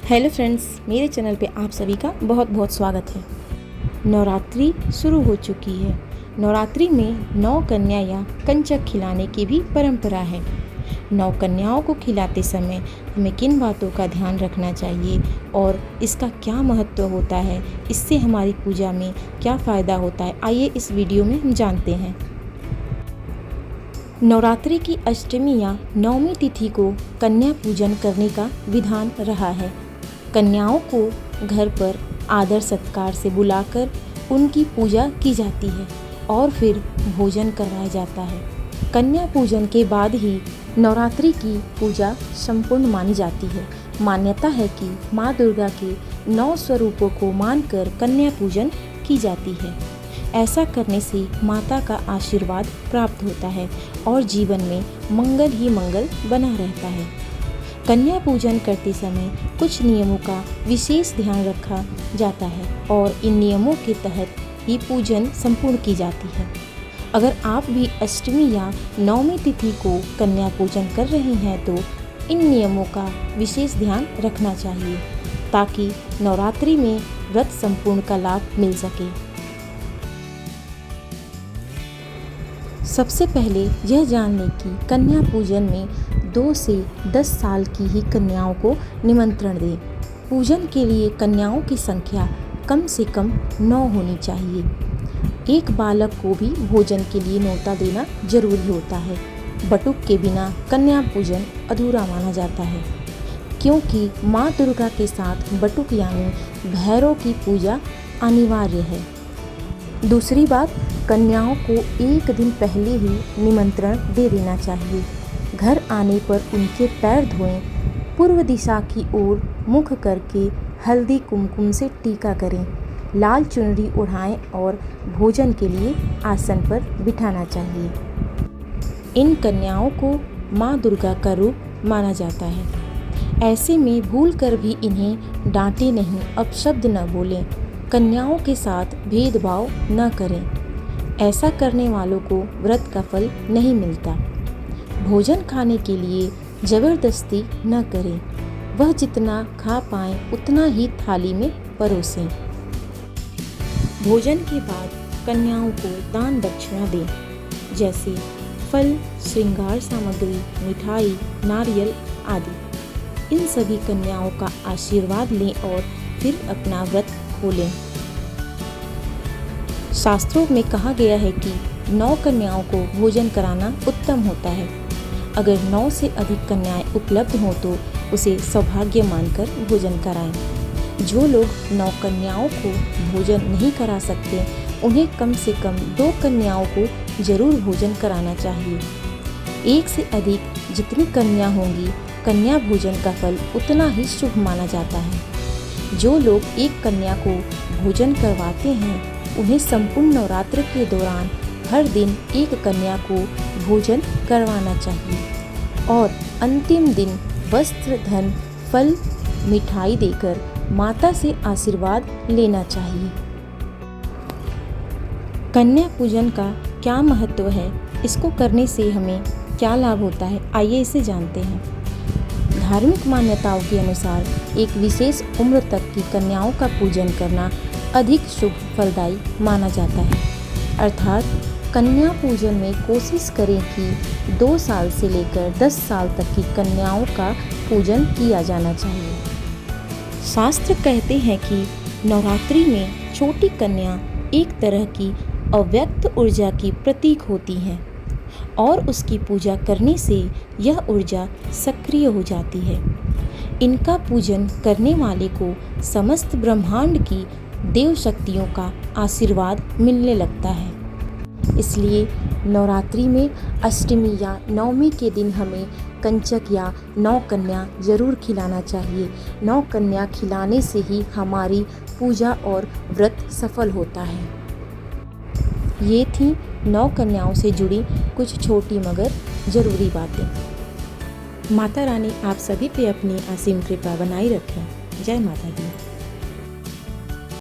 Hello friends, मेरे channel पे आप सभी का बहुत बहुत स्वागत है। नवरात्रि शुरू हो चुकी है। नवरात्रि में 9 कन्या या कंचक खिलाने की भी परंपरा है। 9 कन्याओं को खिलाते समय हमें किन बातों का ध्यान रखना चाहिए और इसका क्या महत्व होता है, इससे हमारी पूजा में क्या फ़ायदा होता है, आइए इस वीडियो में हम जानते हैं। नवरात्रि की अष्टमी या नवमी तिथि को कन्या पूजन करने का विधान रहा है। कन्याओं को घर पर आदर सत्कार से बुलाकर उनकी पूजा की जाती है और फिर भोजन करवाया जाता है। कन्या पूजन के बाद ही नवरात्रि की पूजा संपूर्ण मानी जाती है। मान्यता है कि माँ दुर्गा के 9 स्वरूपों को मानकर कन्या पूजन की जाती है। ऐसा करने से माता का आशीर्वाद प्राप्त होता है और जीवन में मंगल ही मंगल बना रहता है। कन्या पूजन करते समय कुछ नियमों का विशेष ध्यान रखा जाता है और इन नियमों के तहत ही पूजन संपूर्ण की जाती है। अगर आप भी अष्टमी या नवमी तिथि को कन्या पूजन कर रहे हैं तो इन नियमों का विशेष ध्यान रखना चाहिए ताकि नवरात्रि में व्रत संपूर्ण का लाभ मिल सके। सबसे पहले यह जान लें कि कन्या पूजन में 2 से 10 साल की ही कन्याओं को निमंत्रण दें। पूजन के लिए कन्याओं की संख्या कम से कम 9 होनी चाहिए। एक बालक को भी भोजन के लिए न्योता देना जरूरी होता है। बटुक के बिना कन्या पूजन अधूरा माना जाता है, क्योंकि माँ दुर्गा के साथ बटुक यानी भैरव की पूजा अनिवार्य है। दूसरी बात, कन्याओं को एक दिन पहले ही निमंत्रण दे देना चाहिए। घर आने पर उनके पैर धोएं, पूर्व दिशा की ओर मुख करके हल्दी कुमकुम से टीका करें, लाल चुनरी ओढ़ाएं और भोजन के लिए आसन पर बिठाना चाहिए। इन कन्याओं को माँ दुर्गा का रूप माना जाता है। ऐसे में भूल कर भी इन्हें डांटे नहीं, अपशब्द न बोलें, कन्याओं के साथ भेदभाव न करें। ऐसा करने वालों को व्रत का फल नहीं मिलता। भोजन खाने के लिए जबरदस्ती न करें। वह जितना खा पाएं उतना ही थाली में परोसें। भोजन के बाद कन्याओं को दान दक्षिणा दें, जैसे फल, श्रृंगार सामग्री, मिठाई, नारियल आदि। इन सभी कन्याओं का आशीर्वाद लें और फिर अपना व्रत खोलें। शास्त्रों में कहा गया है कि 9 कन्याओं को भोजन कराना उत्तम होता है। अगर 9 से अधिक कन्याएं उपलब्ध हों तो उसे सौभाग्य मानकर भोजन कराएं। जो लोग 9 कन्याओं को भोजन नहीं करा सकते, उन्हें कम से कम 2 कन्याओं को जरूर भोजन कराना चाहिए। एक से अधिक जितनी कन्या होंगी, कन्या भोजन का फल उतना ही शुभ माना जाता है। जो लोग एक कन्या को भोजन करवाते हैं, उन्हें संपूर्ण नवरात्र के दौरान हर दिन एक कन्या को भोजन करवाना चाहिए और अंतिम दिन वस्त्र, धन, फल, मिठाई देकर माता से आशीर्वाद लेना चाहिए। कन्या पूजन का क्या महत्व है, इसको करने से हमें क्या लाभ होता है, आइए इसे जानते हैं। धार्मिक मान्यताओं के अनुसार एक विशेष उम्र तक की कन्याओं का पूजन करना अधिक शुभ फलदायी माना जाता है। अर्थात कन्या पूजन में कोशिश करें कि 2 साल से लेकर 10 साल तक की कन्याओं का पूजन किया जाना चाहिए। शास्त्र कहते हैं कि नवरात्रि में छोटी कन्या एक तरह की अव्यक्त ऊर्जा की प्रतीक होती हैं और उसकी पूजा करने से यह ऊर्जा सक्रिय हो जाती है। इनका पूजन करने वाले को समस्त ब्रह्मांड की देव शक्तियों का आशीर्वाद मिलने लगता है। इसलिए नवरात्रि में अष्टमी या नवमी के दिन हमें कंचक या 9 कन्या जरूर खिलाना चाहिए। 9 कन्या खिलाने से ही हमारी पूजा और व्रत सफल होता है। ये थी 9 कन्याओं से जुड़ी कुछ छोटी मगर ज़रूरी बातें। माता रानी आप सभी पे अपनी असीम कृपा बनाई रखें। जय माता दी।